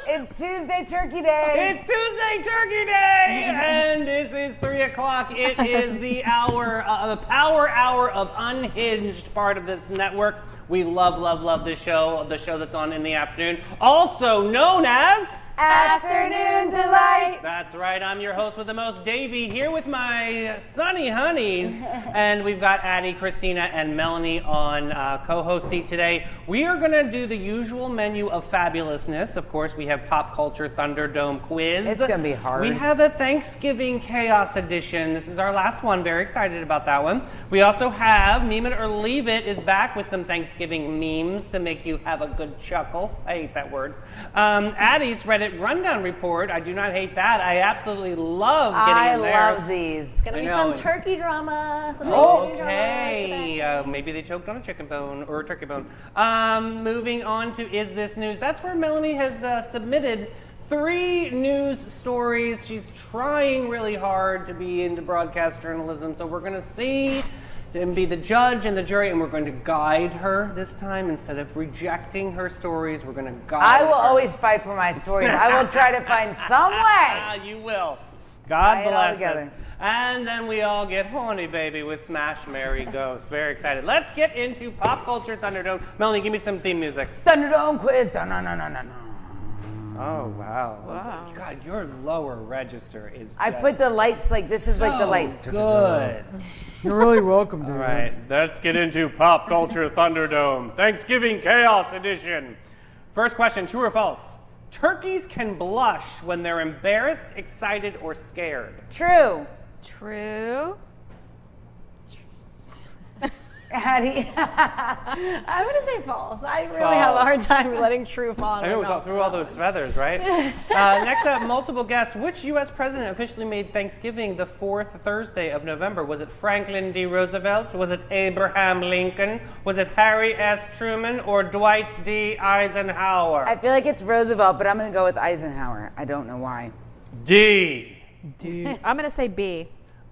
It's Tuesday Turkey Day. It's Tuesday Turkey Day, and this is 3 o'clock. It is the hour, the power hour of Unhinged, part of this network. We love this show, the show that's on in the afternoon, also known as Afternoon Delight. That's right, I'm your host with the most, Davey, here with my sunny honeys, and we've got Addie, Christina, and Melanie on co-host seat today. We are going to do the usual menu of fabulousness. Of course, we have Pop Culture Thunderdome quiz. It's going to be hard. We have a Thanksgiving Chaos edition. This is our last one. Very excited about that one. We also have Meme It or Leave It is back with some Thanksgiving memes to make you have a good chuckle. I hate that word. Addie's Reddit Rundown Report. I do not hate that. I absolutely love getting in there. I love these. It's gonna be some turkey drama. Some Okay. Maybe they choked on a chicken bone or a turkey bone. Moving on to Is This News? That's where Melanie has submitted 3 news stories. She's trying really hard to be into broadcast journalism, so we're going to see and be the judge and the jury, and we're going to guide her this time instead of rejecting her stories. We're going to guide I will her. always fight for my stories. I will try to find some way. You will. God Tie it all bless us. together. And then we all get horny, baby, with Smash, Mary, Ghost. Very excited. Let's get into Pop Culture Thunderdome. Melanie, give me some theme music. Thunderdome quiz. No. Oh, wow. God, your lower register is I put the lights like this is like the lights. good. You're really welcome, dude. All right, let's get into Pop Culture Thunderdome. Thanksgiving Chaos Edition. First question, true or false? Turkeys can blush when they're embarrassed, excited, or scared. True. True. Addie. I'm gonna say false. I really have a hard time letting true fall. I know we thought through all those feathers, right? Next up, multiple guess. Which U.S. president officially made Thanksgiving the 4th Thursday of November? Was it Franklin D. Roosevelt? Was it Abraham Lincoln? Was it Harry S. Truman or Dwight D. Eisenhower? I feel like it's Roosevelt, but I'm going to go with Eisenhower. I don't know why. D. I'm gonna say B.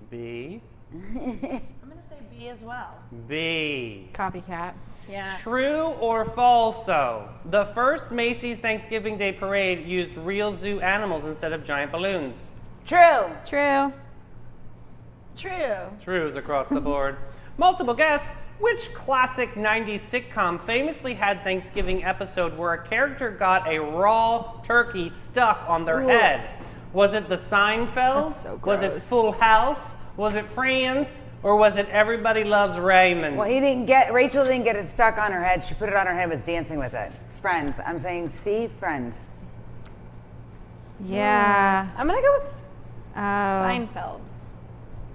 B. I'm gonna say B as well. B. Copycat. Yeah. True or falso? The first Macy's Thanksgiving Day Parade used real zoo animals instead of giant balloons. True. True. True. Trues across the board. Multiple guess. Which classic 90s sitcom famously had Thanksgiving episode where a character got a raw turkey stuck on their head? Was it The Seinfeld? That's so Was it gross. Full House? Was it Friends? Or was it Everybody Loves Raymond? Well, Rachel didn't get it stuck on her head. She put it on her head, was dancing with it. Friends. I'm saying C, Friends. Yeah. I'm gonna go with Seinfeld. Seinfeld.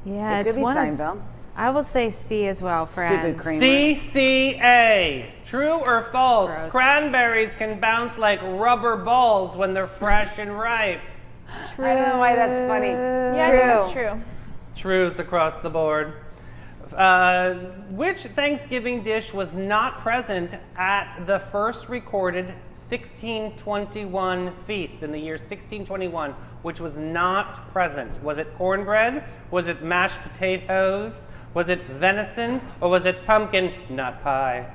Yeah, It it's could be one. Seinfeld. I will say C as well, friends. Stupid Kramer. CCA. True or false? Gross. Cranberries can bounce like rubber balls when they're fresh and ripe. True. I don't know why that's funny. Yeah, I think that's true. Truth across the board. Which Thanksgiving dish was not present at the first recorded 1621 feast in the year 1621, which was not present? Was it cornbread? Was it mashed potatoes? Was it venison? Or was it pumpkin nut pie?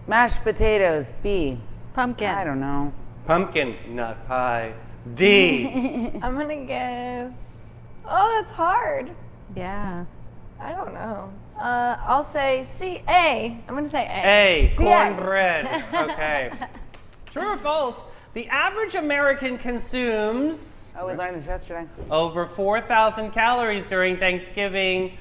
Mashed potatoes, B. Pumpkin. I don't know. Pumpkin nut pie. D. I'm gonna guess. Oh, that's hard. Yeah. I don't know. I'll say C. A. I'm gonna say A. A. Yeah. Cornbread. Okay. True or false? The average American consumes Oh, we learned this yesterday. over 4,000 calories during Thanksgiving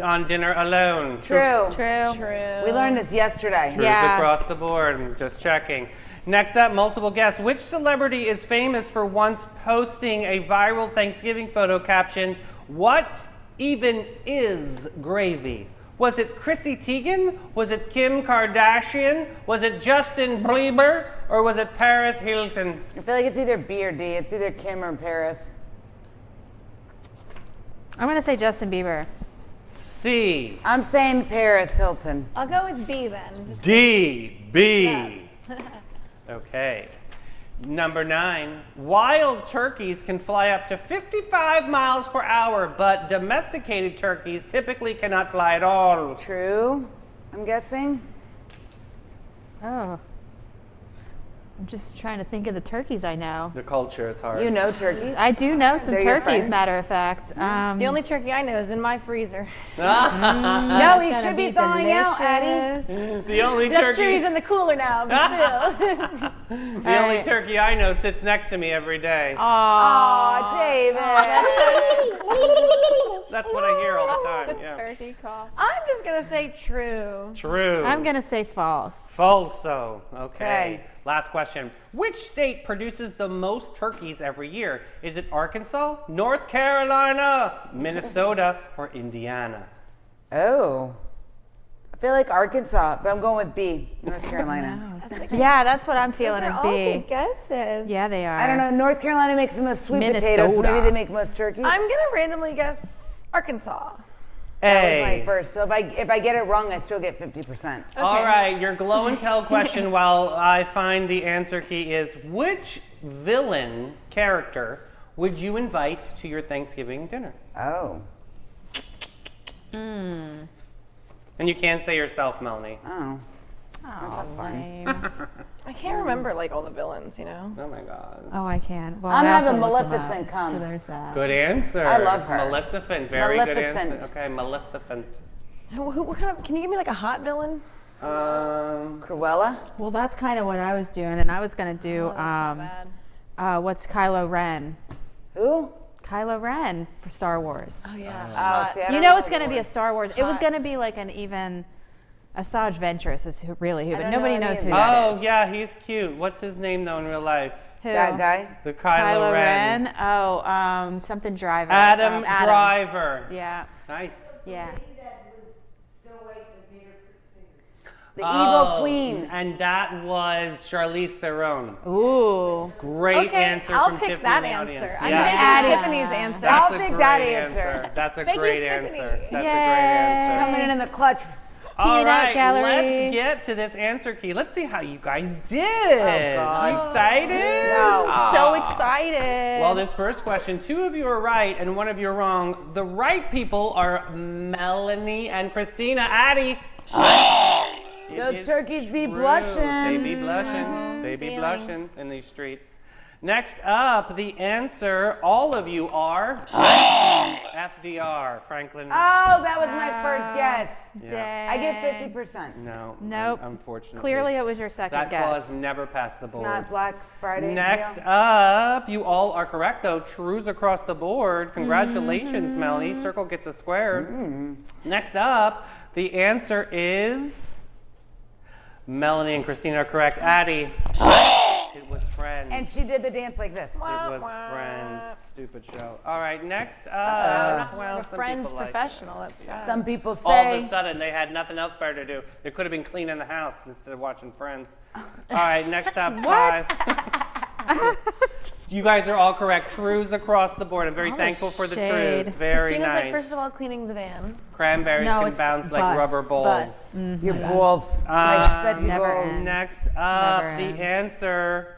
on dinner alone. True. True. True. We learned this yesterday. Trues Yeah. across the board. I'm just checking. Next up, multiple guess. Which celebrity is famous for once posting a viral Thanksgiving photo captioned, "What even is gravy?" Was it Chrissy Teigen? Was it Kim Kardashian? Was it Justin Bieber? Or was it Paris Hilton? I feel like it's either B or D. It's either Kim or Paris. I'm gonna say Justin Bieber. C. I'm saying Paris Hilton. I'll go with B then. Just D. B. Okay. Number 9. Wild turkeys can fly up to 55 miles per hour, but domesticated turkeys typically cannot fly at all. True, I'm guessing. Oh. I'm just trying to think of the turkeys I know. The culture is hard. You know turkeys? I do know some They're your turkeys, friends? matter of fact. The only turkey I know is in my freezer. No, he It's should gonna be thawing out, Addie. delicious. The only That's true, turkey. he's in the cooler now, but still. The only turkey I know sits next to me every day. Aw, David. That's what I hear all the time. Yeah. Turkey call. I'm just going to say true. True. I'm gonna say false. Falso. Okay. Okay. Last question. Which state produces the most turkeys every year? Is it Arkansas, North Carolina, Minnesota, or Indiana? Oh. I feel like Arkansas, but I'm going with B, North Carolina. Yeah, that's what I'm Those feeling are as all B. good guesses. Yeah, they are. I don't know. North Carolina makes the most sweet potatoes, so Minnesota. maybe they make most turkey. I'm going to randomly guess Arkansas. That was my A. first. So if I get it wrong, I still get 50%. All right, your glow and tell question while I find the answer key is which villain character would you invite to your Thanksgiving dinner? Oh. And you can say yourself, Melanie. Oh. That's not fun. Lame. I can't remember like all the villains, you know? Oh my God. Oh, I can. Well, I'm I also having looked them Maleficent up, come. So there's that. Good answer. I love her. Maleficent. Very good Maleficent. answer. Okay, Maleficent. What kind of, can you give me like a hot villain? Cruella? Well, that's kind of what I was doing, and I was gonna do Bad. what's Kylo Ren? Who? Kylo Ren for Star Wars. Oh, yeah. Oh, see, I You don't know it's who gonna it be a was. Star Wars. It was Hot. gonna be like an even Asajj Ventress is really who, but don't nobody know knows any who of that Oh, is. yeah, he's cute. What's his name, though, in real life? Who? That guy? The Kylo, Ren. Oh, something Driver. Adam Driver. Yeah, Nice. yeah. The Oh, evil queen. And that was Charlize Theron. Ooh. Great Okay, answer I'll from pick Tiffany that in the answer. audience. I'm Yeah. going to Addie. do Tiffany's answer. That's I'll a pick great that answer. That's a Thank you, great Tiffany. answer. That's Yay. a great answer. Coming in the clutch. All Peanut right, gallery. let's get to this answer key. Let's see how you guys did. Oh, God. Excited? No. So excited. Well, this first question, 2 of you are right and 1 of you are wrong. The right people are Melanie and Christina. Addie. It Those is turkeys be true. blushing. They be blushing. They be blushing in these streets. Next up, the answer, all of you are FDR, Franklin. Oh, that was my first guess. Yeah. I get 50%. No. Nope. Unfortunately. Clearly, it was your second that guess. clause never passed the board. Not Black Friday. Next deal? up, you all are correct though. Trues across the board. Congratulations, Melanie. Circle gets a square. Next up, the answer is Melanie and Christina are correct. Addie, it was Friends. And she did the dance like this. It was Friends. Stupid show. All right, next up. Well, I'm a some Friends people like professional. That's sad. Some people all of a say. sudden they had nothing else better to do. They could have been cleaning the house instead of watching Friends. All right, next up, 5. You guys are all correct. Trues across the board. I'm very All the thankful for the shade. trues. Very Christina's nice. like, first of all, cleaning the van. Cranberries No, can it's bounce like bus. rubber balls. Bus. Your balls. My sweaty never balls. ends. Next up, Never the ends. answer,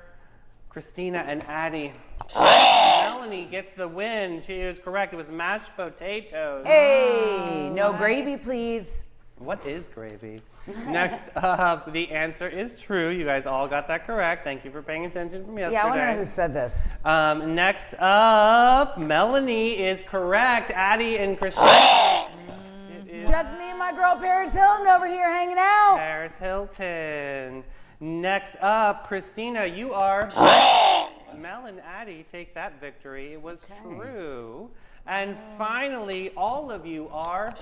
Christina and Addie. Melanie gets the win. She is correct. It was mashed potatoes. Hey, no gravy, please. What is gravy? Next up, the answer is true. You guys all got that correct. Thank you for paying attention from yesterday. Yeah, I want to know who said this. Next up, Melanie is correct. Addie and Christina. It is Just me and my girl Paris Hilton over here hanging out. Paris Hilton. Next up, Christina, you are. Mel and Addie take that victory. It was true. And finally, all of you are.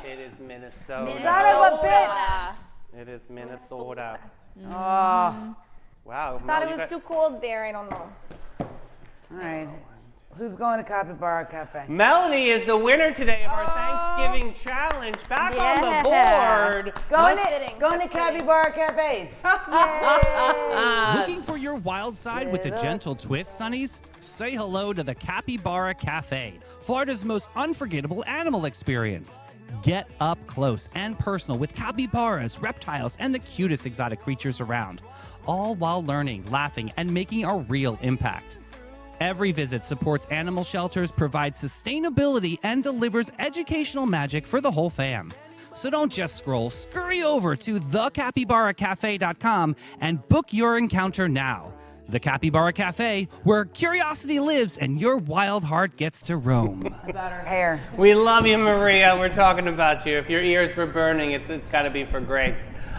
It is Minnesota. Son of a bitch. It is Minnesota. Oh, Wow. Thought Mel, it you was got- too cold there. I don't know. all right. Who's going to Capybara Cafe? Melanie is the winner today of our Thanksgiving challenge. Back on the board. Going to Capybara Cafes. Looking for your wild side with a gentle twist, Sonnies? Say hello to the Capybara Cafe, Florida's most unforgettable animal experience. Get up close and personal with capybaras, reptiles, and the cutest exotic creatures around, all while learning, laughing, and making a real impact. Every visit supports animal shelters, provides sustainability, and delivers educational magic for the whole fam. So don't just scroll, scurry over to thecapybaracafe.com and book your encounter now. The Capybara Cafe, where curiosity lives and your wild heart gets to roam. About her hair. We love you, Maria. We're talking about you. If your ears were burning, it's got to be for Grace.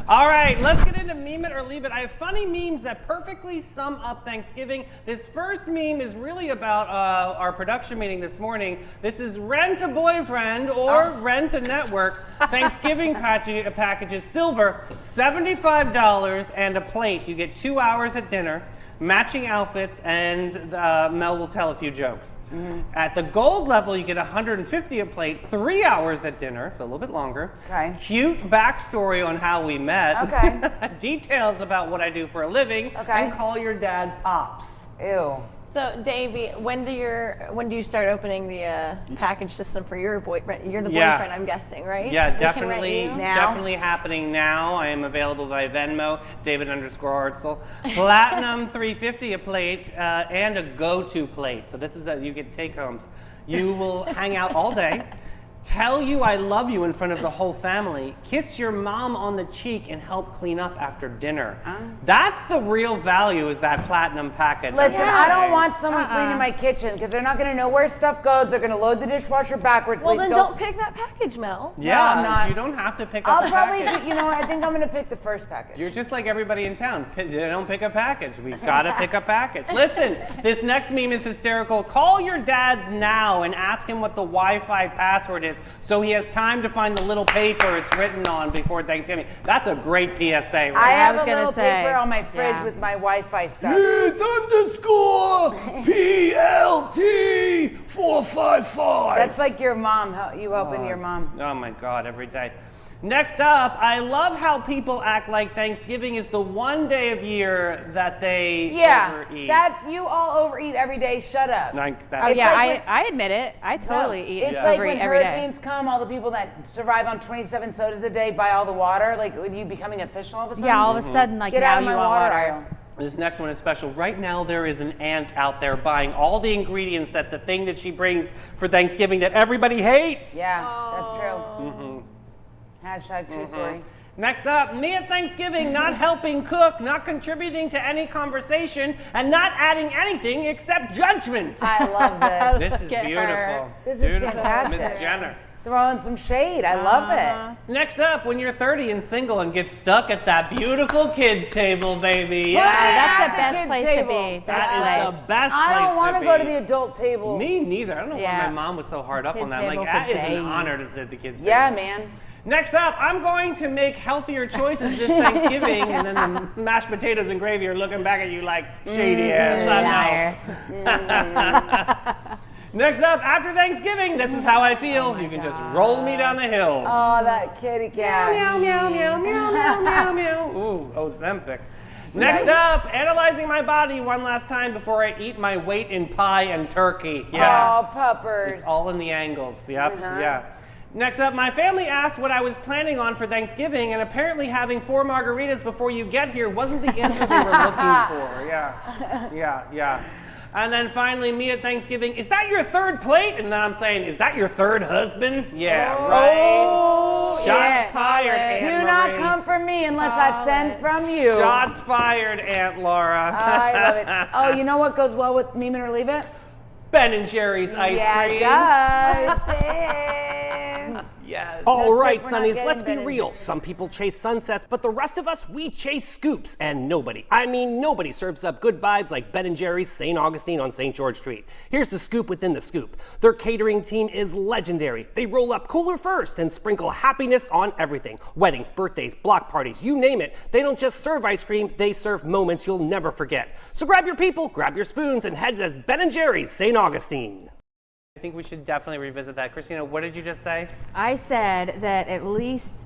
All right, let's get into Meme It or Leave It. I have funny memes that perfectly sum up Thanksgiving. This first meme is really about our production meeting this morning. This is rent a boyfriend or rent a network. Thanksgiving packages, silver, $75 and a plate. You get 2 hours at dinner, matching outfits, and Mel will tell a few jokes. At the gold level, you get $150 a plate, 3 hours at dinner, so a little bit longer. Okay. Cute backstory on how we met. Okay. Details about what I do for a living. Okay. And call your dad Pops. Ew. So, Davey, when do you start opening the package system for your boyfriend? You're the Yeah. boyfriend, I'm guessing, right? Yeah, We can rent definitely, you? Now? definitely happening now. I am available by Venmo, David_Hartzell. Platinum $350 a plate and a go-to plate. So this is you get take-homes. You will hang out all day, tell you I love you in front of the whole family, kiss your mom on the cheek, and help clean up after dinner. That's the real value, is that platinum package. Listen, I don't want someone cleaning my kitchen because they're not going to know where stuff goes. They're going to load the dishwasher backwards. Well, Like, then don't pick that package, Mel. Yeah, I'm not. you don't have to pick up I'll a probably, package. you know, I think I'm going to pick the first package. You're just like everybody in town. They don't pick a package. We gotta pick a package. Listen, this next meme is hysterical. Call your dads now and ask him what the Wi-Fi password is so he has time to find the little paper it's written on before Thanksgiving. That's a great PSA. Right? I have was a gonna little say, paper on my fridge yeah. with my Wi-Fi stuff. It's _PLT455. That's like your mom. You helping your mom. Oh my God, every day. Next up, I love how people act like Thanksgiving is the one day of year that they overeat. That's you all overeat every day. Shut up. Like Oh that. yeah, like I admit it. I totally eat It's like overeat when every day. hurricanes come, all the people that survive on 27 sodas a day buy all the water. Like, are you becoming official all of a sudden? Yeah, all of a sudden, like Get now out of you my want water water. aisle. This next one is special. Right now, there is an aunt out there buying all the ingredients that the thing that she brings for Thanksgiving that everybody hates. Yeah, that's true. Hashtag true story. Next up, me at Thanksgiving, not helping cook, not contributing to any conversation, and not adding anything except judgment. I love this. This is Look at beautiful. her. This is Beautiful. fantastic. Miss Jenner. Throwing some shade. I love it. Next up, when you're 30 and single and get stuck at that beautiful kids table, baby. Yeah, Yeah. that's at the the best kids' place table. to be. Best That is place. the best I don't want to go to the adult table. Me neither. I don't know Yeah. why my mom was so hard up Kid on that. I'm table like, for that is an days. honor to sit at the kids' Yeah, table. man. Next up, I'm going to make healthier choices this Thanksgiving, and then the mashed potatoes and gravy are looking back at you like shady ass. I know. Next up, after Thanksgiving, this is how I feel. You can just roll me down the hill. Oh, that kitty cat. Meow, meow, meow, meow, meow, meow, meow. Ooh, Ozempic. Next up, analyzing my body one last time before I eat my weight in pie and turkey. Yeah. Oh, puppers. It's all in the angles. Yep. Yeah. Next up, my family asked what I was planning on for Thanksgiving, and apparently having 4 margaritas before you get here wasn't the answer they were looking for. Yeah. Yeah. And then finally, me at Thanksgiving, is that your 3rd plate? And then I'm saying, is that your 3rd husband? Yeah, right. Shots yeah. fired, Aunt Do not Marie. come for me unless I send from you. Shots fired, Aunt Laura. I love it. Oh, you know what goes well with Meme It or Leave It? Ben and Jerry's ice Yeah, cream. it does. Yes. All No right, trick, we're not Sonnies, getting let's be Ben and real. Jerry's. Some people chase sunsets, but the rest of us, we chase scoops. And nobody, I mean nobody, serves up good vibes like Ben & Jerry's St. Augustine on St. George Street. Here's the scoop within the scoop. Their catering team is legendary. They roll up cooler first and sprinkle happiness on everything. Weddings, birthdays, block parties, you name it. They don't just serve ice cream, they serve moments you'll never forget. So grab your people, grab your spoons, and head to Ben & Jerry's St. Augustine. I think we should definitely revisit that. Christina, what did you just say? I said that at least,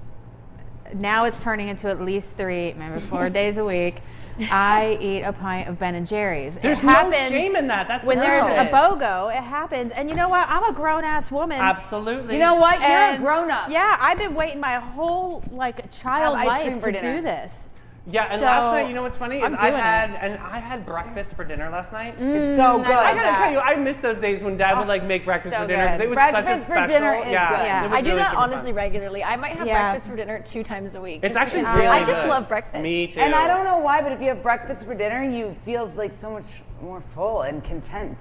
now it's turning into at least 3, maybe 4 days a week, I eat a pint of Ben & Jerry's. There's It no happens shame in that. That's when there's a perfect. BOGO, it happens. And you know what? I'm a grown-ass woman. Absolutely. You know what? You're a And grown up. Yeah, I've been waiting my whole child Have ice life cream for to dinner. do this. Yeah, and So, last night, you know what's funny is I'm I doing had breakfast for dinner last night. It's so good. I gotta tell you, I miss those days when Dad would like make breakfast so for dinner because good. it was such a Breakfast for special. dinner is yeah, good. Yeah. it was I do really that super honestly fun. regularly. I might have Yeah. breakfast for dinner 2 times a week. It's just actually because really I just good. love breakfast. Me too. And I don't know why, but if you have breakfast for dinner, you feel like so much more full and content.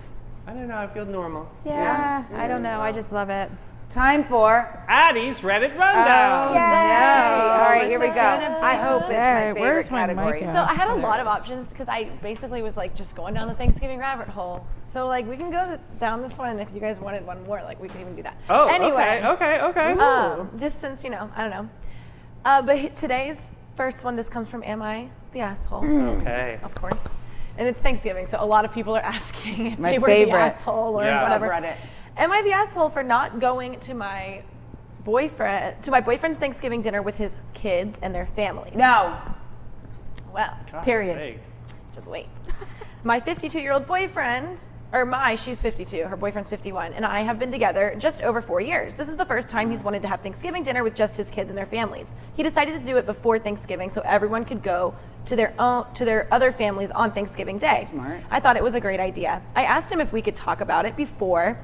I don't know. I feel normal. Yeah, I don't know. I just love it. Time for Addie's Reddit rundown. Yay! All right, What's here we it go. gonna be I hope it's my today? favorite Where's my category. mic at? So I had a lot of options because I basically was like just going down the Thanksgiving rabbit hole. So like we can go down this one, and if you guys wanted one more, like we can even do that. Oh, anyway, okay. just since I don't know. But today's first one, this comes from Am I the Asshole? Okay. Of course. And it's Thanksgiving, so a lot of people are asking if My they were favorite. the asshole or Yeah. whatever. Subreddit. Am I the asshole for not going to my boyfriend's Thanksgiving dinner with his kids and their families? No. Well, Period. Sakes. just wait. My 52-year-old boyfriend, she's 52, her boyfriend's 51, and I have been together just over 4 years. This is the first time he's wanted to have Thanksgiving dinner with just his kids and their families. He decided to do it before Thanksgiving so everyone could go to their other families on Thanksgiving Day. Smart. I thought it was a great idea. I asked him if we could talk about it before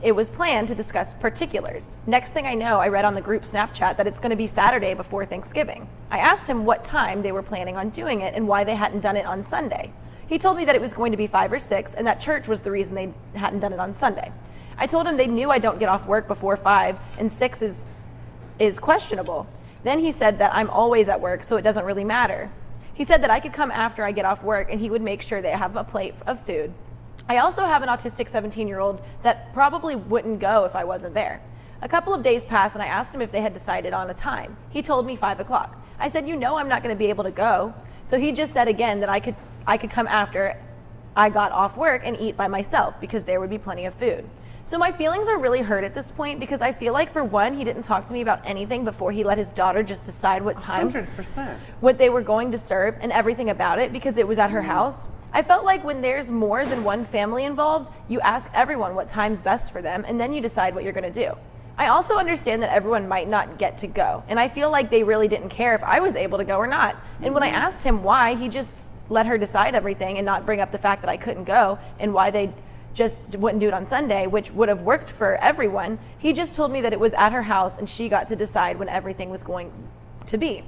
it was planned to discuss particulars. Next thing I know, I read on the group Snapchat that it's going to be Saturday before Thanksgiving. I asked him what time they were planning on doing it and why they hadn't done it on Sunday. He told me that it was going to be 5 or 6 and that church was the reason they hadn't done it on Sunday. I told him they knew I don't get off work before 5 and 6 is questionable. Then he said that I'm always at work, so it doesn't really matter. He said that I could come after I get off work and he would make sure they have a plate of food. I also have an autistic 17-year-old that probably wouldn't go if I wasn't there. A couple of days passed and I asked him if they had decided on a time. He told me 5 o'clock. I said, I'm not going to be able to go. So he just said again that I could come after I got off work and eat by myself because there would be plenty of food. So my feelings are really hurt at this point because I feel like, for one, he didn't talk to me about anything before he let his daughter just decide what time 100%. what they were going to serve and everything about it because it was at her house. I felt like when there's more than one family involved, you ask everyone what time's best for them and then you decide what you're going to do. I also understand that everyone might not get to go, and I feel like they really didn't care if I was able to go or not. And when I asked him why, he just let her decide everything and not bring up the fact that I couldn't go and why they just wouldn't do it on Sunday, which would have worked for everyone. He just told me that it was at her house and she got to decide when everything was going to be.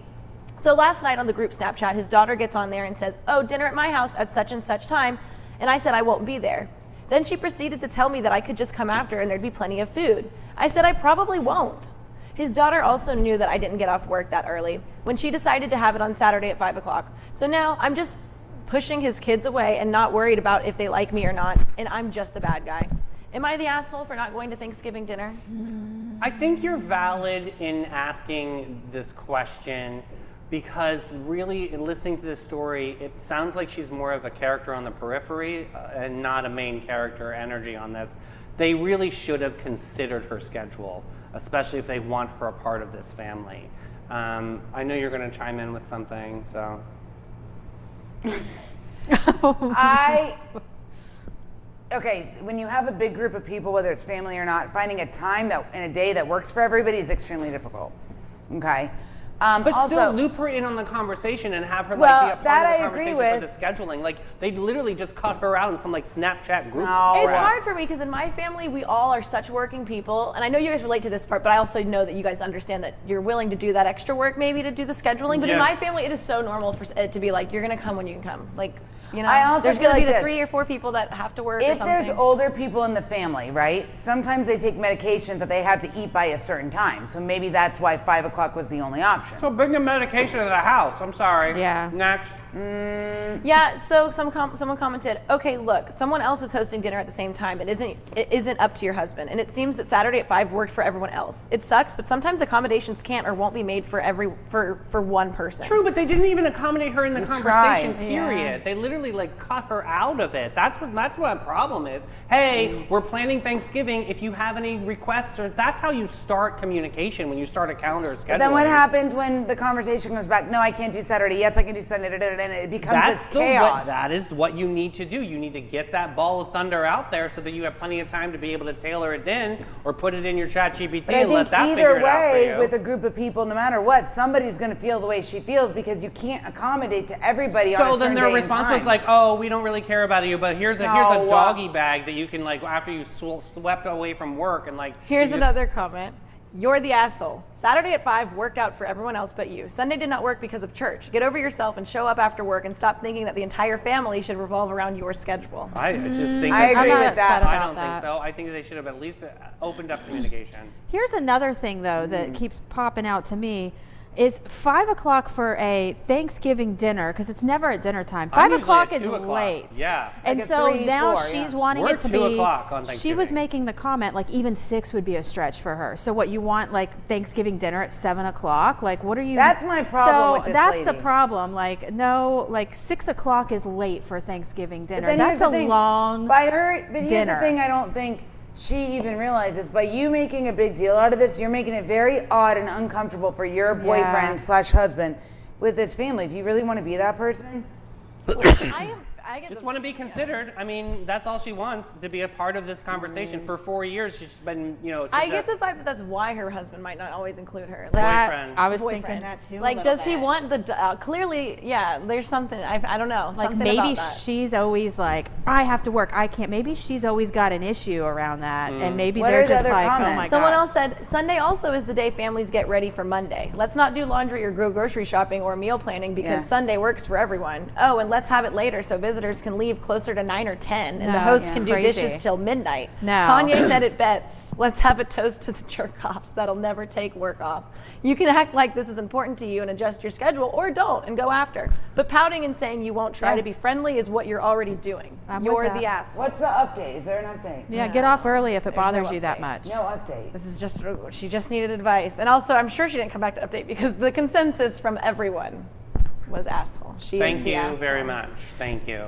So last night on the group Snapchat, his daughter gets on there and says, dinner at my house at such and such time. And I said, I won't be there. Then she proceeded to tell me that I could just come after and there'd be plenty of food. I said, I probably won't. His daughter also knew that I didn't get off work that early when she decided to have it on Saturday at 5 o'clock. So now I'm just pushing his kids away and not worried about if they like me or not. And I'm just the bad guy. Am I the asshole for not going to Thanksgiving dinner? I think you're valid in asking this question because really, in listening to this story, it sounds like she's more of a character on the periphery and not a main character energy on this. They really should have considered her schedule, especially if they want her a part of this family. I know you're going to chime in with something, so. Okay, when you have a big group of people, whether it's family or not, finding a time that in a day that works for everybody is extremely difficult. Okay. But also, still loop her in on the conversation and have her Well, like be a part that of the I agree conversation with. for the scheduling. Like they literally just cut her out in some like Snapchat group. No. It's Right. hard for me because in my family, we all are such working people. And I know you guys relate to this part, but I also know that you guys understand that you're willing to do that extra work maybe to do the scheduling. But in Yeah. my family, it is so normal for it to be like, you're going to come when you can come. Like, I also there's feel going to be like the this. 3 or 4 people that have to work or if something. there's older people in the family, right? Sometimes they take medications that they have to eat by a certain time. So maybe that's why 5 o'clock was the only option. So bring the medication to the house. I'm sorry. Yeah. Next. Yeah, so someone commented, okay, look, someone else is hosting dinner at the same time. It isn't up to your husband. And it seems that Saturday at 5 worked for everyone else. It sucks, but sometimes accommodations can't or won't be made for one person. True, but they didn't even accommodate her in the They conversation. tried. Period. They literally really like cut her out of it. That's what the problem is. Hey, we're planning Thanksgiving. If you have any requests, or that's how you start communication when you start a calendar schedule. Then what happens when the conversation comes back? No, I can't do Saturday. Yes, I can do Sunday. And it becomes this chaos. That is what you need to do. You need to get that ball of thunder out there so that you have plenty of time to be able to tailor it in or put it in your ChatGPT But and I let think that either figure it out for way, you. with a group of people, no matter what, somebody's going to feel the way she feels because you can't accommodate to everybody on a So certain then their day and response was time. like, "Oh, we don't really care about you, but here's a No. doggy bag that you can like after you swept away from work and like." Here's you just- another comment. You're the asshole. Saturday at 5 worked out for everyone else but you. Sunday did not work because of church. Get over yourself and show up after work and stop thinking that the entire family should revolve around your schedule. I just think I that agree I'm with not that. upset I about don't that. think so. I think they should have at least opened up communication. Here's another thing, though, that keeps popping out to me is 5 o'clock for a Thanksgiving dinner, because it's never at dinner time. 5 usually o'clock at is 2 o'clock. late. Yeah. And Like at so 3, now 4, she's yeah. wanting We're it to 2 be. o'clock on She was Thanksgiving. making the comment like even 6 would be a stretch for her. So what, you want like Thanksgiving dinner at 7 o'clock? Like what are you? That's my problem So with this that's lady. the problem. Like no, like 6 o'clock is late for Thanksgiving dinner. But then That's here's a the thing. long. By her, but here's dinner. the thing I don't think she even realizes. By you making a big deal out of this, you're making it very odd and uncomfortable for your boyfriend / husband with this family. Do you really want to be that person? I get Just the- want to be considered. I mean, that's all she wants, to be a part of this conversation. For 4 years, she's been, she's I get the vibe that that's why her husband might not always include her. Like, That- boyfriend. I was boyfriend. thinking that too. a Like, little does he bit. want the? Clearly, yeah. There's something. I don't know. Like something maybe about that. she's always like, I have to work, I can't. Maybe she's always got an issue around that, and maybe What they're are the just other like, oh comments? my Someone god. else said Sunday also is the day families get ready for Monday. Let's not do laundry or go grocery shopping or meal planning because Yeah. Sunday works for everyone. Oh, and let's have it later so visitors can leave closer to 9 or 10 and the No, host yeah. can do Crazy. dishes till midnight. No. Kanye said it best. Let's have a toast to the jerk-offs that'll never take work off. You can act like this is important to you and adjust your schedule, or don't and go after. But pouting and saying you won't try Yeah. to be friendly is what you're already doing. I'm You're with the that. asshole. What's the update? Is there an update? Yeah, get off early if it There's no bothers you that update. much. No update. This is just, she just needed advice. And also, I'm sure she didn't come back to update because the consensus from everyone was asshole. She is Thank the you asshole. very much. Thank you.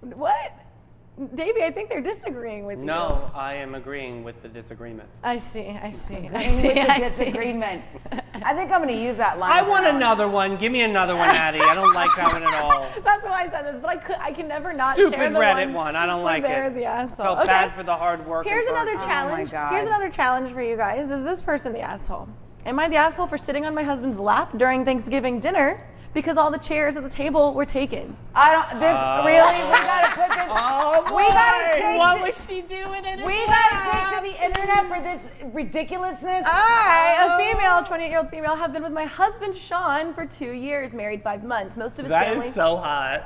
What? Davey, I think they're disagreeing with you. No, I am agreeing with the disagreement. I see, I see, I Agreeing see, with the I see. disagreement. I think I'm going to use that line. I want from now on. another one. Give me another one, Addie. I don't like that one at all. That's why I said this, but I can never not Stupid share the Reddit ones one. I don't where like they're it. the asshole. Felt Okay. bad for the hard work. Here's and another first- challenge. God. Here's another challenge for you guys. Is this person the asshole? Am I the asshole for sitting on my husband's lap during Thanksgiving dinner because all the chairs at the table were taken? I don't. This really. We got to put this. Oh, We got to boy. take. What was she doing in We got to take to the internet for this ridiculousness. I, a female, 28-year-old female, have been with my husband Sean for 2 years, married 5 months. Most of his That family. is so hot.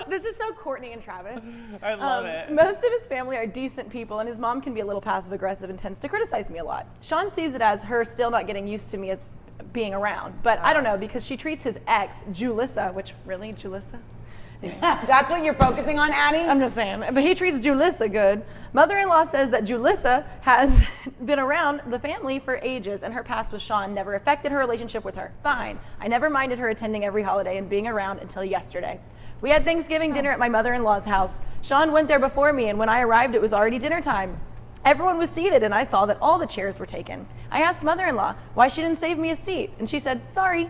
This is so Courtney and Travis. I love it. Most of his family are decent people, and his mom can be a little passive aggressive and tends to criticize me a lot. Sean sees it as her still not getting used to me as being around, but I don't know because she treats his ex, Julissa, which really, Julissa? That's what you're focusing on, Annie. I'm just saying, but he treats Julissa good. Mother-in-law says that Julissa has been around the family for ages, and her past with Sean never affected her relationship with her. Fine. I never minded her attending every holiday and being around until yesterday. We had Thanksgiving dinner at my mother-in-law's house. Sean went there before me, and when I arrived, it was already dinner time. Everyone was seated, and I saw that all the chairs were taken. I asked mother-in-law why she didn't save me a seat, and she said, sorry.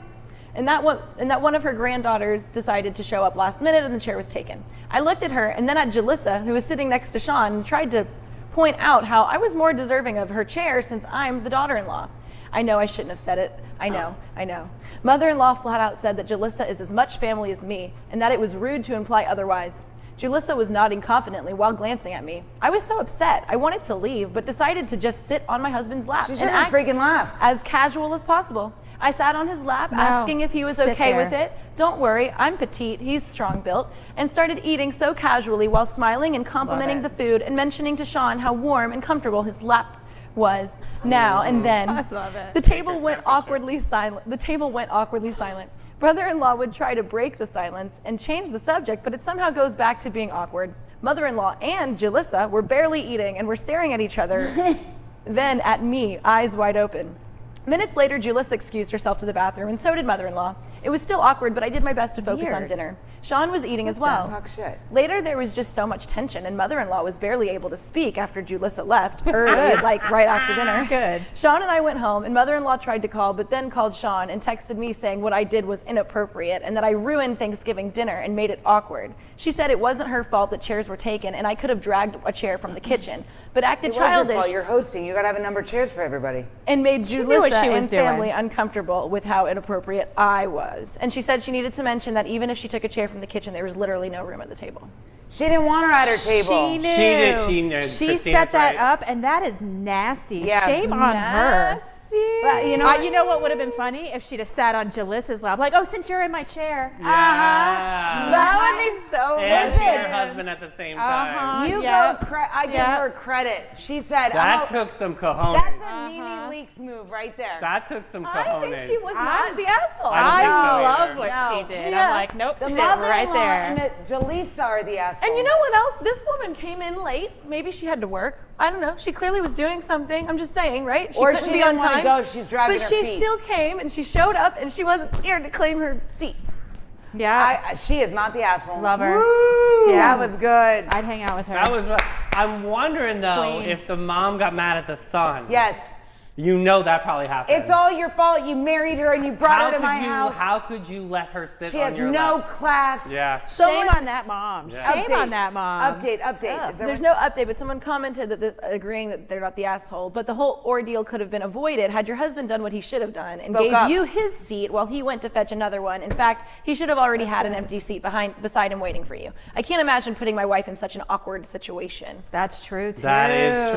And that one of her granddaughters decided to show up last minute, and the chair was taken. I looked at her, and then at Jalissa, who was sitting next to Sean, and tried to point out how I was more deserving of her chair since I'm the daughter-in-law. I know I shouldn't have said it. I know. Mother-in-law flat out said that Jalissa is as much family as me, and that it was rude to imply otherwise. Julissa was nodding confidently while glancing at me. I was so upset. I wanted to leave, but decided to just sit on my husband's lap She and should have just act freaking left. as casual as possible. I sat on his lap, No, asking if he was sit okay there. with it. Don't worry, I'm petite, he's strong built, and started eating so casually while smiling and complimenting Love the it. food and mentioning to Sean how warm and comfortable his lap was now and then. love it. The table went awkwardly silent. Brother-in-law would try to break the silence and change the subject, but it somehow goes back to being awkward. Mother-in-law and Jalissa were barely eating and were staring at each other, then at me, eyes wide open. Minutes later, Julissa excused herself to the bathroom, and so did mother-in-law. It was still awkward, but I did my best to focus on Weird. dinner. Sean was eating as well. Talk shit. Later, there was just so much tension, and mother-in-law was barely able to speak after Julissa left, early, like right after dinner. Good. Sean and I went home, and mother-in-law tried to call, but then called Sean and texted me saying what I did was inappropriate and that I ruined Thanksgiving dinner and made it awkward. She said it wasn't her fault that chairs were taken, and I could have dragged a chair from the kitchen, but acted It was your childish fault. You're hosting. You got to have a number of chairs for everybody. and made She knew what Julissa she was and doing. family uncomfortable with how inappropriate I was. And she said she needed to mention that even if she took a chair from the kitchen, there was literally no room at the table. She didn't want her at her table. She knew. She knew. She Christina's set that right. up, and that is nasty. Yeah. Shame on her. But you know, You know what would have been funny if she'd have sat on Jalissa's lap, like, oh, since you're in my chair. Yeah. That would be so And wicked. your husband at the same time. you Yep. go. I give Yep. her credit. She said, That "I'm a- took some cojones. That's a Nene Leakes move right there." That took some I cojones. think she was not the asshole. I don't I think so love either. what No. she did. Yeah. I'm like, nope, the sit right mother-in-law there. and the Jaleesa are the assholes. And you know what else? This woman came in late. Maybe she had to work. I don't know. She clearly was doing something. I'm just saying, right? She Or couldn't she be didn't on wanna time. go. She's dragging but her she feet. still came and she showed up and she wasn't scared to claim her seat. Yeah, She is not the asshole. love her. Yeah. Yeah. That was good. I'd hang out with her. That was. I'm wondering though Queen. if the mom got mad at the son. Yes. You know that probably happened. It's all your fault. You married her and you brought her to could my you, house. How could you let her sit She on has your no lap? class. Yeah. Shame on that mom. Shame Update. on that mom. Update. Ugh. Is there- There's no update, but someone commented that this, agreeing that they're not the asshole. But the whole ordeal could have been avoided had your husband done what he should have done and Spoke gave up. you his seat while he went to fetch another one. In fact, he should have already had an empty seat beside him waiting for you. I can't imagine putting my wife in such an awkward situation. That's true too. That is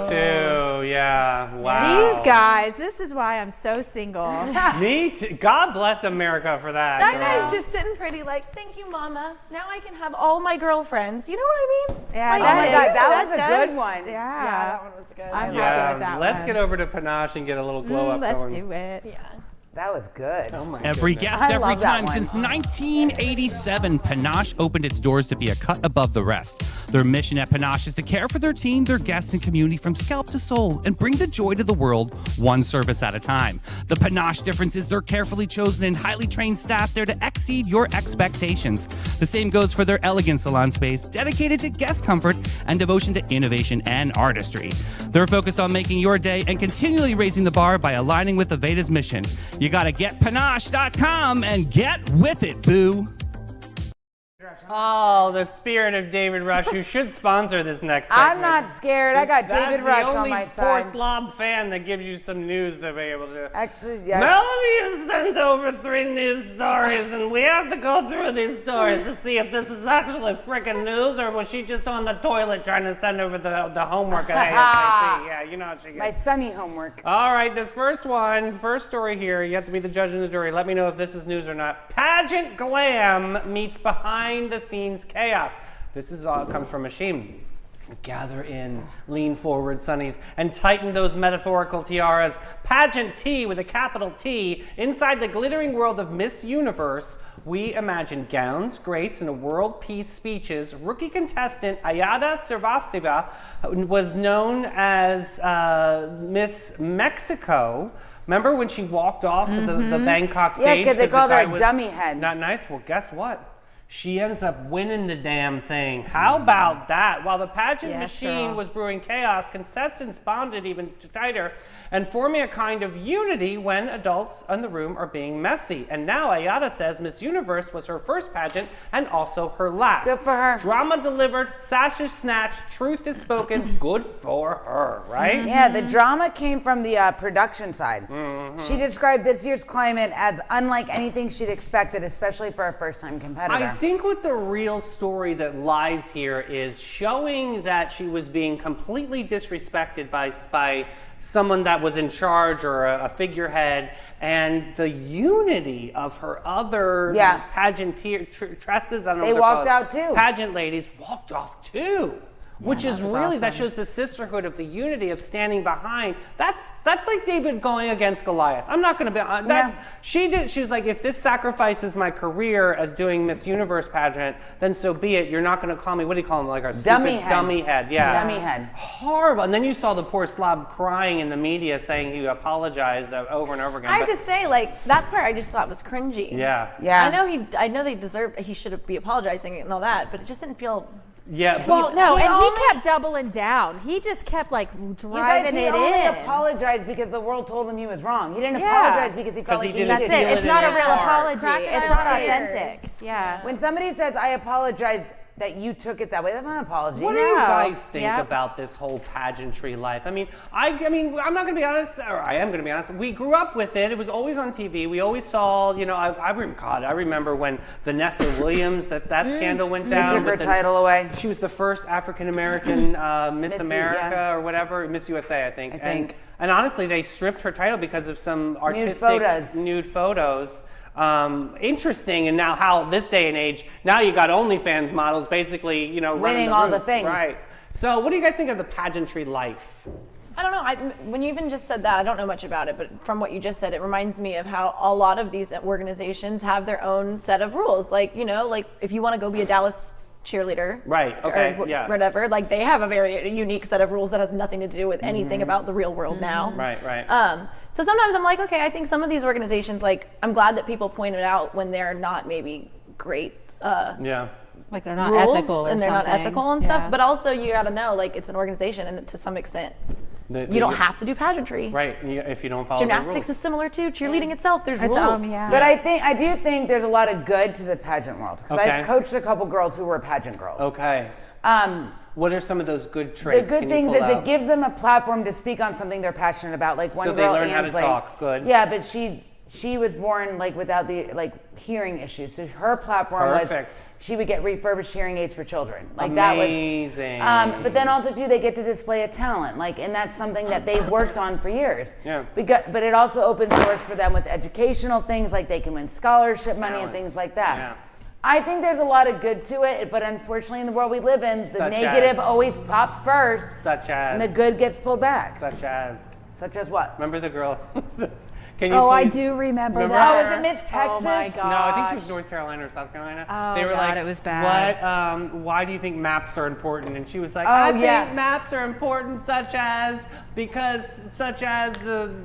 true too. Yeah. Wow. These guys. This is why I'm so single. Me too. God bless America for that. That girl. guy's just sitting pretty like, thank you, mama. Now I can have all my girlfriends. You know what I mean? Yeah, Like, Oh my that God, is- that was a does- good one. Yeah, Yeah, that one was good. I'm Yeah. happy with that Let's one. get over to Panache and get a little glow up Let's going. do it. Yeah. That was good. Oh my Every goodness. guest, I every love that time one. since 1987, Panache opened its doors to be a cut above the rest. Their mission at Panache is to care for their team, their guests, and community from scalp to soul and bring the joy to the world one service at a time. The Panache difference is their carefully chosen and highly trained staff there to exceed your expectations. The same goes for their elegant salon space, dedicated to guest comfort and devotion to innovation and artistry. They're focused on making your day and continually raising the bar by aligning with Aveda's mission. You gotta get panache.com and get with it, boo. Oh, the spirit of David Rush, who should sponsor this next I'm segment. not scared. I got That's David Rush the on only my poor side. slob fan that gives you some news to be able to. Actually, yeah. Melanie has sent over 3 news stories, and we have to go through these stories to see if this is actually freaking news or was she just on the toilet trying to send over the homework at ASAP. Yeah, you know how she My gets. sunny homework. All right, this first story here. You have to be the judge and the jury. Let me know if this is news or not. Pageant glam meets behind the scenes chaos. This is all comes from Ashim. Gather in, lean forward, Sonnies, and tighten those metaphorical tiaras. Pageant T with a capital T. Inside the glittering world of Miss Universe, we imagine gowns, grace, and world peace speeches. Rookie contestant Ayada Srivastava was known as Miss Mexico. Remember when she walked off the Bangkok Yeah, stage? 'cause they the called her guy a was dummy head. Not nice? Well, guess what? She ends up winning the damn thing. How about that? While the pageant Yes, machine girl. was brewing chaos, contestants bonded even tighter and forming a kind of unity when adults in the room are being messy. And now Ayada says Miss Universe was her first pageant and also her last. Good for her. Drama delivered, sashes snatched, truth is spoken. Good for her, right? Yeah, the drama came from the production side. Mm-hmm. She described this year's climate as unlike anything she'd expected, especially for a first-time competitor. I think what the real story that lies here is showing that she was being completely disrespected by someone that was in charge or a figurehead, and the unity of her other pageanteer tresses. I don't know They what they're walked called. out too. Pageant ladies walked off too. which is really, that shows the sisterhood of the unity of standing behind. That's like David going against Goliath. I'm not going to be, she was like, if this sacrifices my career as doing Miss Universe pageant, then so be it. You're not going to call me, what do you call him? Like our Dummy stupid head. dummy head. Yeah. Dummy head. Horrible. And then you saw the poor slob crying in the media saying he apologized over and over again. I But- just say, like, that part I just thought was cringy. Yeah. Yeah. I know he should be apologizing and all that, but it just didn't feel. Yeah. Well, no, He and only- he kept doubling down. He just kept like You guys, driving he it only in. apologized because the world told him he was wrong. He didn't Yeah. apologize because he felt 'Cause he like he didn't needed That's feel it. it It's in not a his real heart. apology. Crocodile It's not tears. authentic. Yeah. When somebody says, I apologize that you took it that way, that's not an apology. What do you No. guys think Yep. about this whole pageantry life? I mean, I'm not going to be honest, or I am going to be honest. We grew up with it. It was always on TV. We always saw, I remember when Vanessa Williams, that scandal went They down. took her with the- title away. She was the first African American Miss Miss U- America yeah. or whatever, Miss USA, I think. I think. And honestly, they stripped her title because of some artistic photos. nude photos. Interesting, and now how this day and age, now you got OnlyFans models basically, running Winning all the roost. things. Right. So, what do you guys think of the pageantry life? I don't know. When you even just said that, I don't know much about it, but from what you just said, it reminds me of how a lot of these organizations have their own set of rules. Like, like if you want to go be a Dallas cheerleader, Right, okay, yeah. whatever, like they have a very unique set of rules that has nothing to do with anything about the real world now. Right, right. So sometimes I'm like, okay, I think some of these organizations, like, I'm glad that people point it out when they're not maybe great Yeah. Like they're not rules ethical or and they're not something. ethical and stuff. But also you got to know, like, it's an organization, and to some extent, you don't have to do pageantry. Right, if you don't follow the Gymnastics rules. is similar too. Cheerleading itself, there's It's, rules. yeah. But I do think there's a lot of good to the pageant world. Because Okay. I've coached a couple girls who were pageant girls. Okay. Um, What are some of those good traits? the good Can you things pull is out? it gives them a platform to speak on something they're passionate about. Like one So they girl, learn how to Ansley. talk. Good. Yeah, but she was born like without the hearing issues. So her platform Perfect. was she would get refurbished hearing aids for children. Like Amazing. that was. But then also too, they get to display a talent. And that's something that they've worked on for years. Yeah. But it also opens doors for them with educational things, like they can win scholarship money and Talent. things like that. Yeah. I think there's a lot of good to it, but unfortunately in the world we live in, the Such negative as? always pops first Such and the as. good gets pulled back. Such as. Such as what? Remember the girl? Can you Oh, I please- do remember Remember that. Oh, is it Miss Texas? Oh my God. No, I think she was North Carolina or South Carolina. Oh, they were God, like, it was bad. What? Why do you think maps are important? And she was like, Oh, I yeah. think maps are important, such as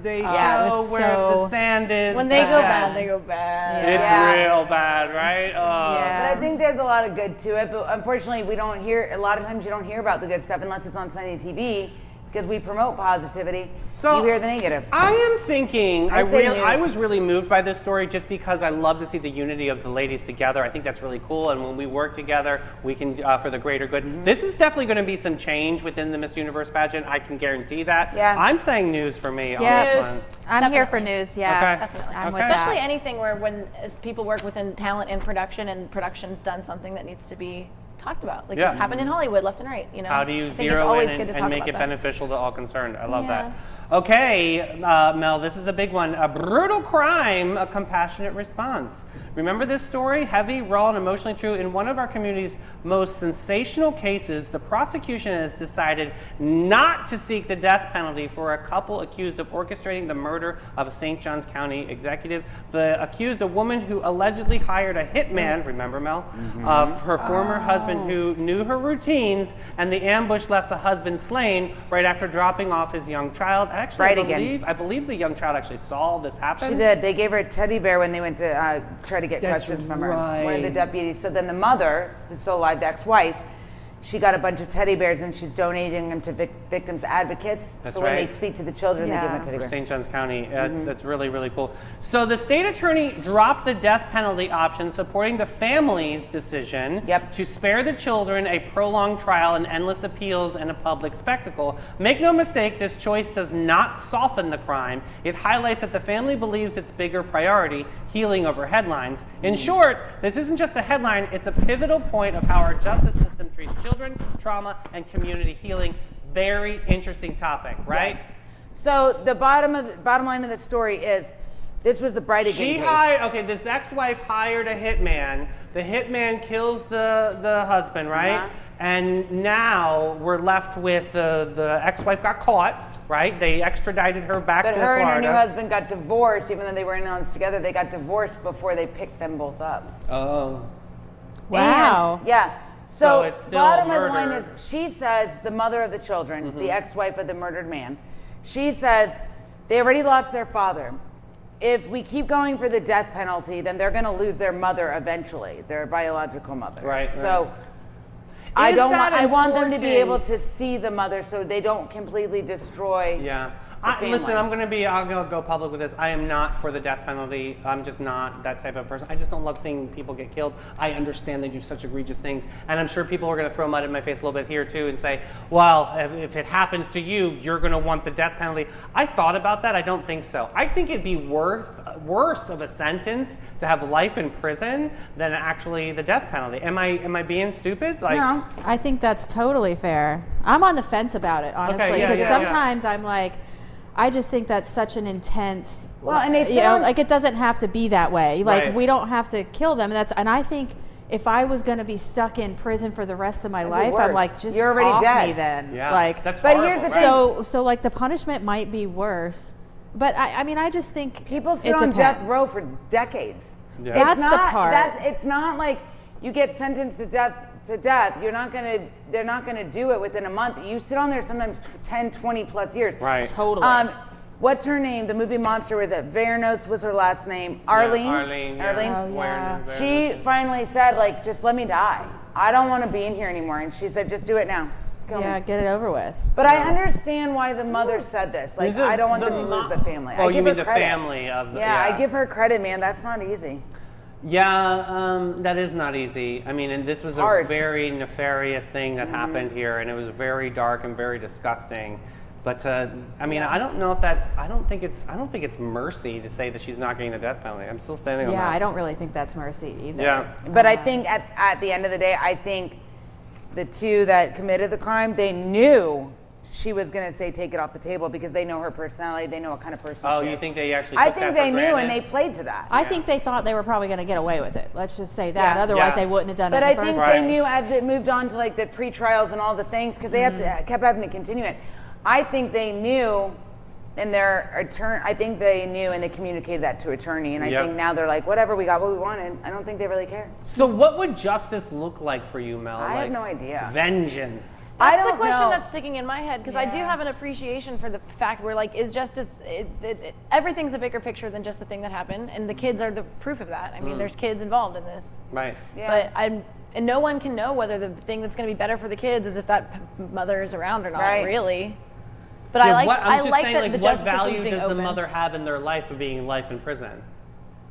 they Yeah, it show was where so- the sand is. When they such go as- bad, they go bad. It's Yeah. real bad, right? Oh. Yeah. But I think there's a lot of good to it, but unfortunately we don't hear, a lot of times you don't hear about the good stuff unless it's on Sunday TV because we promote positivity. So- you hear the negative. I am thinking. I say news. I was really moved by this story just because I love to see the unity of the ladies together. I think that's really cool, and when we work together, we can for the greater good. Mm-hmm. This is definitely going to be some change within the Miss Universe pageant. I can guarantee that. Yeah. I'm saying news for me. Yeah. On this News. one. I'm here for news. Yeah. Okay. Definitely. I'm with Okay. that. Especially anything where if people work within talent and production's done something that needs to be talked about. Like Yeah. it's happened in Hollywood left and right, How do you I think it's zero always in good to and talk make about it that. beneficial to all concerned? I love Yeah. that. Okay, Mel, this is a big one. A brutal crime, a compassionate response. Remember this story? Heavy, raw, and emotionally true. In one of our community's most sensational cases, the prosecution has decided not to seek the death penalty for a couple accused of orchestrating the murder of a St. Johns County executive. The accused, a woman who allegedly hired a hitman, remember Mel, of her former husband who knew her routines, and the ambush left the husband slain right after dropping off his young child. Actually, Right again. I believe the young child actually saw this happen. She did. They gave her a teddy bear when they went to try to get That's questions from her. One of the right. deputies. So then the mother, who's still alive, the ex-wife, she got a bunch of teddy bears and she's donating them to victims advocates. That's so when right. they speak to the children, they give them a teddy for bear. St. Johns County. That's really, really cool. So the state attorney dropped the death penalty option, supporting the family's decision Yep. to spare the children a prolonged trial and endless appeals and a public spectacle. Make no mistake, this choice does not soften the crime. It highlights that the family believes its bigger priority, healing over headlines. In short, this isn't just a headline, it's a pivotal point of how our justice system treats children, trauma, and community healing. Very interesting topic, right? Yes. So the bottom line of the story is This was the Brightigan She case. hired. Okay, this ex-wife hired a hitman. The hitman kills the husband, right? Uh-huh. And now we're left with the ex-wife got caught, right? They extradited her back But to her and her Florida. new husband got divorced, even though they were in on this together. They got divorced before they picked them both up. Oh. Wow. And, yeah. So So, it's still bottom of the line murder. is, she says, the mother of the children, the ex-wife of the murdered man, she says they already lost their father. If we keep going for the death penalty, then they're going to lose their mother eventually, their biological mother. Right, So right. I Is don't that want. I want them to be able important? to see the mother, so they don't completely destroy. Yeah. the Listen, family. I'm gonna go public with this. I am not for the death penalty. I'm just not that type of person. I just don't love seeing people get killed. I understand they do such egregious things, and I'm sure people are gonna throw mud in my face a little bit here too and say, well, if it happens to you, you're gonna want the death penalty. I thought about that. I don't think so. I think it'd be worse of a sentence to have life in prison than actually the death penalty. Am I being stupid? Like, No. I think that's totally fair. I'm on the fence about it, honestly, yeah, because yeah, sometimes I'm like, I just think that's such an intense. Well, and they you know, found- like it doesn't have to be that way. Like Right. we don't have to kill them. And I think if I was going to be stuck in prison for the rest of my be life, I'm worse. like, just You're already off dead. me then. Yeah, Like, that's But horrible, here's the right? thing. so like the punishment might be worse. But I mean, I just think People sit it on death depends. row for decades. Yeah. It's That's the not, part. It's not like you get sentenced to death. You're not gonna. They're not gonna do it within a month. You sit on there sometimes 10, 20 plus years. Right. Totally. What's her name? The movie Monster was it? Vernos was her last name. Arlene. Arlene. Yeah. Arlene. Oh, yeah. She finally said, like, just let me die. I don't want to be in here anymore. And she said, just do it now. Just kill Yeah, me. get it over with. But I understand why the mother said this. Like, The- I don't want the them to mo- lose the family. Oh, I you give mean her the credit. family of the- Yeah, yeah. I give her credit, man. That's not easy. Yeah, that is not easy. I mean, and this was a hard. very nefarious thing that happened here, and it was very dark and very disgusting. But I mean, I don't know if that's. I don't think it's mercy to say that she's not getting the death penalty. I'm still standing on Yeah, that. I don't really think that's mercy either. Yeah. But I think at the end of the day, I think the two that committed the crime, they knew she was going to say take it off the table because they know her personality. They know what kind of person Oh, she you is. think they actually? I took think that they for knew and granted? they played to that. I think they thought they were probably going to get away with it. Let's just say that. Yeah. Otherwise, Yeah. they wouldn't have done But it I in the think first they place. knew as it moved on to like the pre-trials and all the things because they had to kept having to continue it. I think they knew, and their attorney. I think they knew and they communicated that to attorney. And I Yep. think now they're like, whatever, we got what we wanted. I don't think they really care. So, what would justice look like for you, Mel? I have Like, no idea. Vengeance. I That's the don't question know. that's sticking in my head because I do Yeah. have an appreciation for the fact where like is justice everything's a bigger picture than just the thing that happened, and the kids are the proof of that. I mean, there's kids involved in this, Right. Yeah. but and no one can know whether the thing that's going to be better for the kids is if that mother is around or not. Right. Really, but I like I'm just saying, that like, the what justice system's value being does open. the mother have in their life of being life in prison?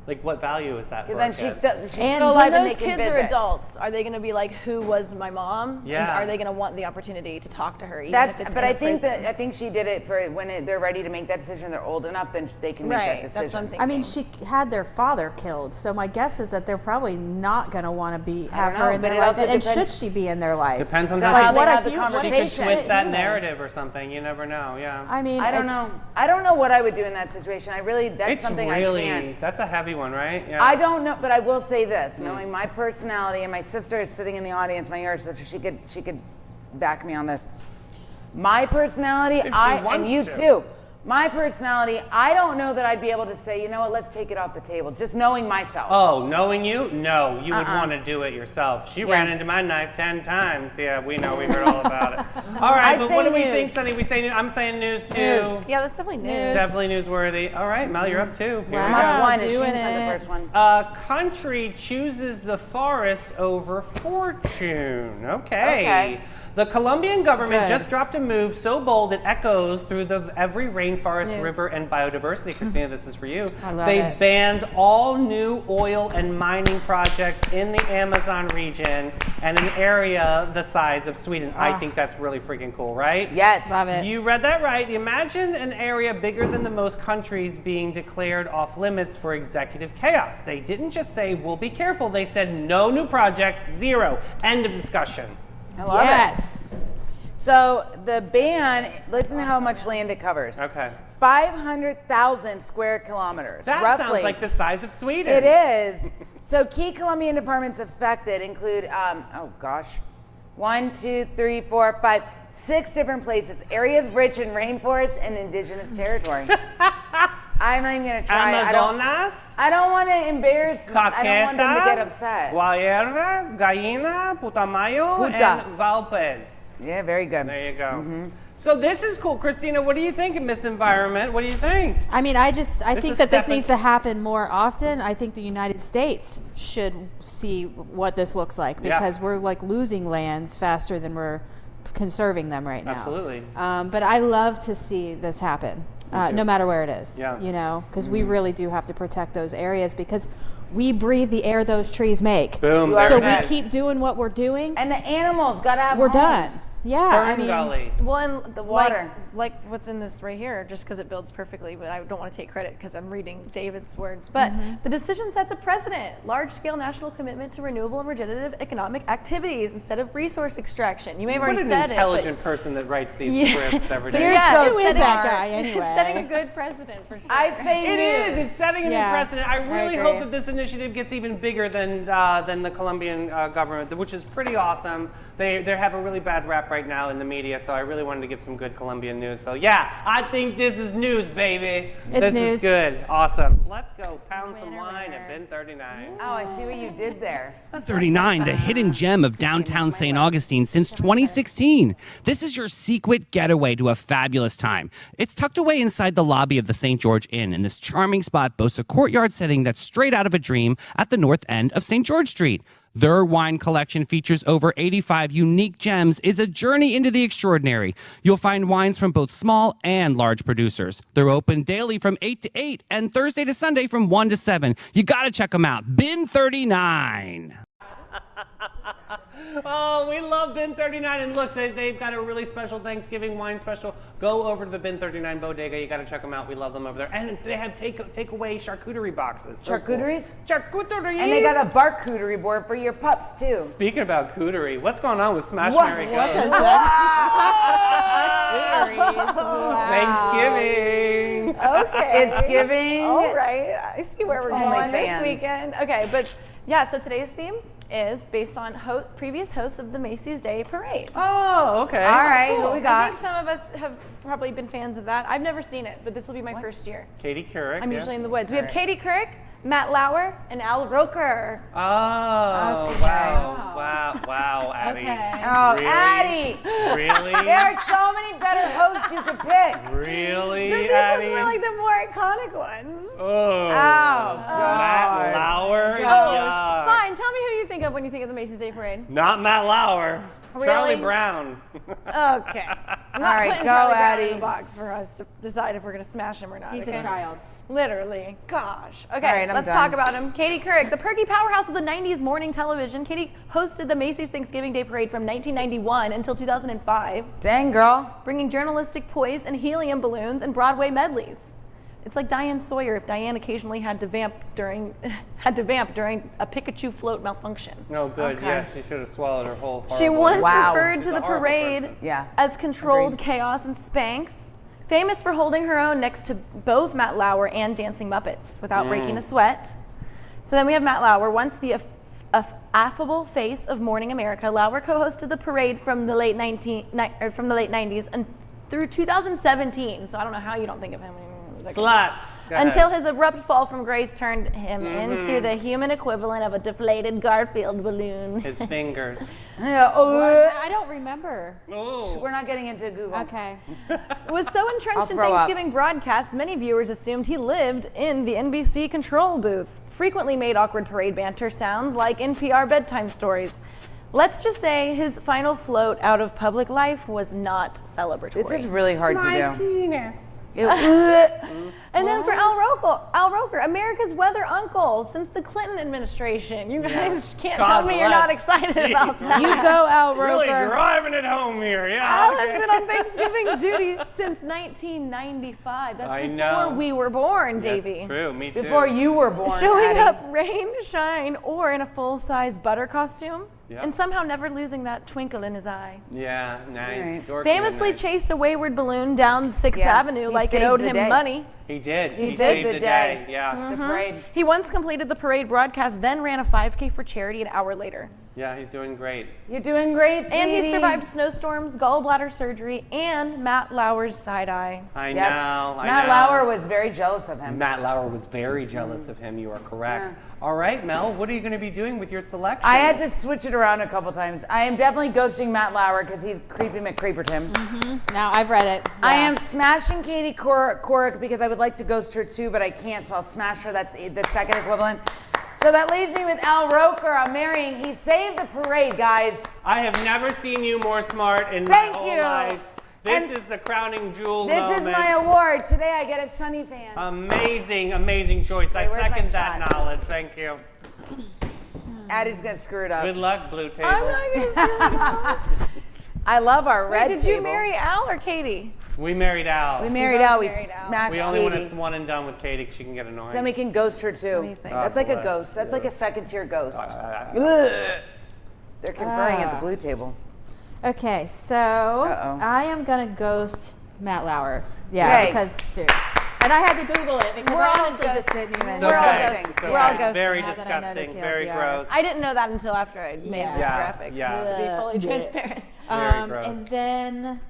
Like, what value is that for Then a she's kid? she's And still When alive and those they can kids are visit. adults, are they going to be like, "Who was my mom?" Yeah. And are they going to want the opportunity to talk to her? Even That's, if it's but in I a think prison? that I think she did it for when they're ready to make that decision. They're old enough, then they can make Right, that that's what I'm decision. thinking. I mean, she had their father killed, so my guess is that they're probably not going to want to have don't her know, in but their it life. also And depends- should she be in their life? Depends on So how how she, they what have if the you- what if she conversation. could they twist shit that human? narrative or something. You never know. Yeah. I mean, I don't it's- know. I don't know what I would do in that situation. I really, that's it's something really I can't. that's a heavy one, right? Yeah. I don't know, but I will say this: knowing my personality, and my sister is sitting in the audience, my younger sister, she could back me on this. My personality, If she and wants you to. too. My personality, I don't know that I'd be able to say, you know what, let's take it off the table. Just knowing myself. Oh, knowing you? No, you would Uh-uh. want to do it yourself. She Yeah. ran into my knife 10 times. Yeah, we know. We heard all about it. All right, I but say what do we news. think, Sonny? We say I'm saying news too. News. yeah, that's definitely news. News. Definitely newsworthy. All right, Mel, you're up too. Here I'm we Wow. go. up one, and she doing said the it. first one. Country chooses the forest over fortune. Okay. Okay. The Colombian government Good. just dropped a move so bold it echoes through every rainforest, News. river, and biodiversity. Christina, this is for you. I love they it. banned all new oil and mining projects in the Amazon region and an area the size of Sweden. I think that's really freaking cool, right? Yes. Love it. You read that right. Imagine an area bigger than the most countries being declared off limits for executive chaos. They didn't just say, we'll be careful. They said, no new projects, zero. End of discussion. I love it. Yes. So the ban, listen to how much land it covers. Okay. 500,000 square kilometers, That roughly. sounds like the size of Sweden. It is. So key Colombian departments affected include, 6 different places. Areas rich in rainforest and indigenous territory. I'm not even gonna try. Amazonas, I don't want to embarrass them. I don't want them to get Caqueta, upset. Guayana, Gallina, Putumayo, Puta. and Valpes. Yeah, very good. There you go. So this is cool. Christina, what do you think of Miss Environment? What do you think? I mean, I This think is that this stepping- needs to happen more often. I think the United States should see what this looks like Yeah. because we're like losing lands faster than we're conserving them right now. Absolutely. But I love to see this happen, no matter where it is. Yeah. You know, because we really do have to protect those areas because we breathe the air those trees make. Boom. You are So there we it is. keep doing what we're doing. And the animals gotta have We're homes. done. Yeah. I Fern mean, Gully. Well, and The water. like what's in this right here, just because it builds perfectly, but I don't want to take credit because I'm reading David's words. But the decision sets a precedent: large-scale national commitment to renewable and regenerative economic activities instead of resource extraction. You may have What already an said intelligent person that writes these Yeah. scripts every But day. You're yeah, so who is smart. that guy but anyway? it's setting a good precedent for sure. I say It is. news. It's setting a Yeah, new precedent. I I really agree. hope that this initiative gets even bigger than the Colombian government, which is pretty awesome. They have a really bad rap right now in the media, so I really wanted to give some good Colombian news. So yeah, I think this is news, baby. It's this news. is good. Awesome. Let's go pound some wine at Bin 39. Oh, I see what you did there. 39, the hidden gem of downtown St. Augustine since 2016. This is your secret getaway to a fabulous time. It's tucked away inside the lobby of the St. George Inn, and this charming spot boasts a courtyard setting that's straight out of a dream at the north end of St. George Street. Their wine collection features over 85 unique gems, is a journey into the extraordinary. You'll find wines from both small and large producers. They're open daily from 8 to 8 and Thursday to Sunday from 1 to 7. You gotta check them out. Bin 39. Oh, we love Bin 39, and look, they've got a really special Thanksgiving wine special. Go over to the Bin 39 bodega. You got to check them out. We love them over there, and they have takeaway charcuterie boxes. So cool. Charcuteries? Charcuterie. And they got a barcouterie board for your pups too. Speaking about cooterie, what's going on with Smash What- Mary what Kill? does that? Thanksgiving. Okay. It's giving. All right. I see where we're going this OnlyFans. weekend. Okay, but yeah, so today's theme is based on previous hosts of the Macy's Day Parade. Oh, okay. All right, Cool. who we I got? think some of us have probably been fans of that. I've never seen it, but this will be my first year. Katie Couric. I'm yeah. usually in the woods. We have Katie Couric, Matt Lauer, and Al Roker. Oh, Okay. wow, Addie. Okay. Oh, Really? Addie! Really? There are so many better hosts you could pick. Really, These Addie? ones were like the more iconic ones. Oh. Oh, Matt God. Lauer? Oh, Yuck. fine. Tell me who you think of when you think of the Macy's Day Parade. Not Matt Lauer. Charlie Really? Brown. Okay. I'm not right, putting go, Charlie Brown Addie. in the box for us to decide if we're going to smash him or not. He's okay? a child. Literally. Gosh. Okay, All right, I'm let's done. talk about him. Katie Couric, the perky powerhouse of the 90s morning television. Katie hosted the Macy's Thanksgiving Day Parade from 1991 until 2005, Dang, girl. bringing journalistic poise and helium balloons and Broadway medleys. It's like Diane Sawyer if Diane occasionally had to vamp during a Pikachu float malfunction. Oh, good. Okay. Yeah, she should have swallowed her whole. She horrible- once Wow. referred She's to a the horrible parade person. Yeah. as controlled Agreed. chaos and Spanx, famous for holding her own next to both Matt Lauer and Dancing Muppets without breaking a sweat. So then we have Matt Lauer, once the affable face of morning America. Lauer co-hosted the parade from the late 90s and through 2017. So I don't know how you don't think of him. Slut. Go ahead. Until his abrupt fall from grace turned him into the human equivalent of a deflated Garfield balloon. His fingers. Yeah, I don't remember. Oh. we're not getting into Google. Okay. Was so I'll entrenched in throw up. Thanksgiving broadcasts, many viewers assumed he lived in the NBC control booth, frequently made awkward parade banter sounds like NPR bedtime stories. Let's just say his final float out of public life was not celebratory. This is really hard to do. Penis. Ew. And then for Al Roker, America's weather uncle since the Clinton administration. You guys can't God tell me you're not bless. excited about that. You go, Al Really Roker. driving it home here. Yeah. Al okay. has been on Thanksgiving duty since 1995. That's I before know. we were born, Davey. That's true. Me too. Before you were born, Showing Addie. up rain, shine, or in a full-size butter costume, Yeah. and somehow never losing that twinkle in his eye. Yeah, nice. Right. Dorky Famously nice. chased a wayward balloon down 6th Yeah, Avenue he like it saved owed the him day. money. He did. He did saved the the day. day. Yeah. The parade. He once completed the parade broadcast, then ran a 5K for charity an hour later. Yeah, he's doing great. You're doing great, And he sweetie. survived snowstorms, gallbladder surgery, and Matt Lauer's side eye. I Yep. know. I Matt know. Lauer was very jealous of him. Matt Lauer was very jealous of him. You are correct. All right, Mel, what are you going to be doing with your selection? I had to switch it around a couple times. I am definitely ghosting Matt Lauer because he's creepy McCreeperton. Now I've read it. I Yeah. am smashing Katie Couric because I would like to ghost her too, but I can't, so I'll smash her. That's the second equivalent. So that leaves me with Al Roker. I'm marrying. He saved the parade, guys. I have never seen you more smart in Thank my whole you. life. This And is the crowning jewel This moment. is my award. Today I get a Sunny fan. Amazing, amazing choice. Okay, where's I my second that shot? knowledge. Thank you. Addie's going to screw it up. Good luck, Blue Table. I'm not going to say that. I love our red Did table. you marry Al or Katie? We married Al. We married Al. We married Al. smashed We only Katie. want to one and done with Katie 'cause she can get annoying. Then we can ghost her too. do you think? That's like a bless. ghost. That's like a second tier ghost. Ugh. They're conferring at the blue table. Okay, so Uh-oh. I am gonna ghost Matt Lauer. Yeah, Okay. because dude. And I had to Google it because We're I all honestly just didn't even. It's We're all okay. ghosting. It's We're all okay. ghosting Very now that I know the disgusting. Very TLDR. gross. I didn't know that until after I made Yeah. this Yeah, graphic. yeah. To be fully Yeah. transparent. Very gross. And then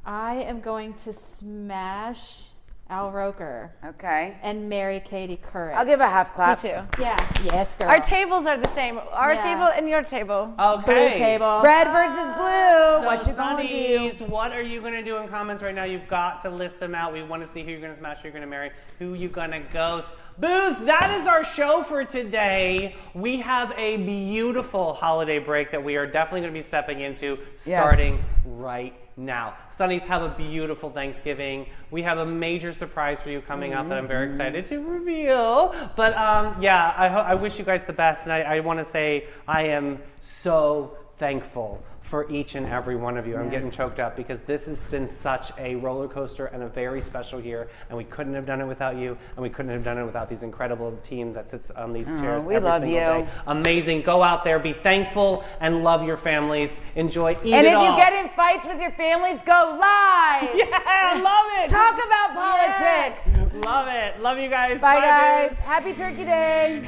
I am going to smash Al Roker Okay. and marry Katie Couric. I'll give a half Me clap. too. Yeah. Yes, girl. Our tables are the same. Our Yeah. table and your table. Okay. Blue table. Red versus blue. So, What you gonna do? Sonnies, what are you going to do in comments right now? You've got to list them out. We want to see who you're going to smash, who you're going to marry, who you're going to ghost. Booze, that is our show for today. We have a beautiful holiday break that we are definitely going to be stepping into starting right now. Sonnies, have a beautiful Thanksgiving. We have a major surprise for you coming up that I'm very excited to reveal. But yeah, I wish you guys the best. And I want to say I am so thankful for each and every one of you. I'm getting choked up because this has been such a roller coaster and a very special year, and we couldn't have done it without you, and we couldn't have done it without these incredible team that sits on these chairs we every love single you. day. Amazing. Go out there, be thankful, and love your families. Enjoy, eat And it if all. you get in fights with your families, go live. Yeah, love it. Talk about politics. Love it. Love you guys. Bye, Bye guys. Booze. Happy Turkey Day.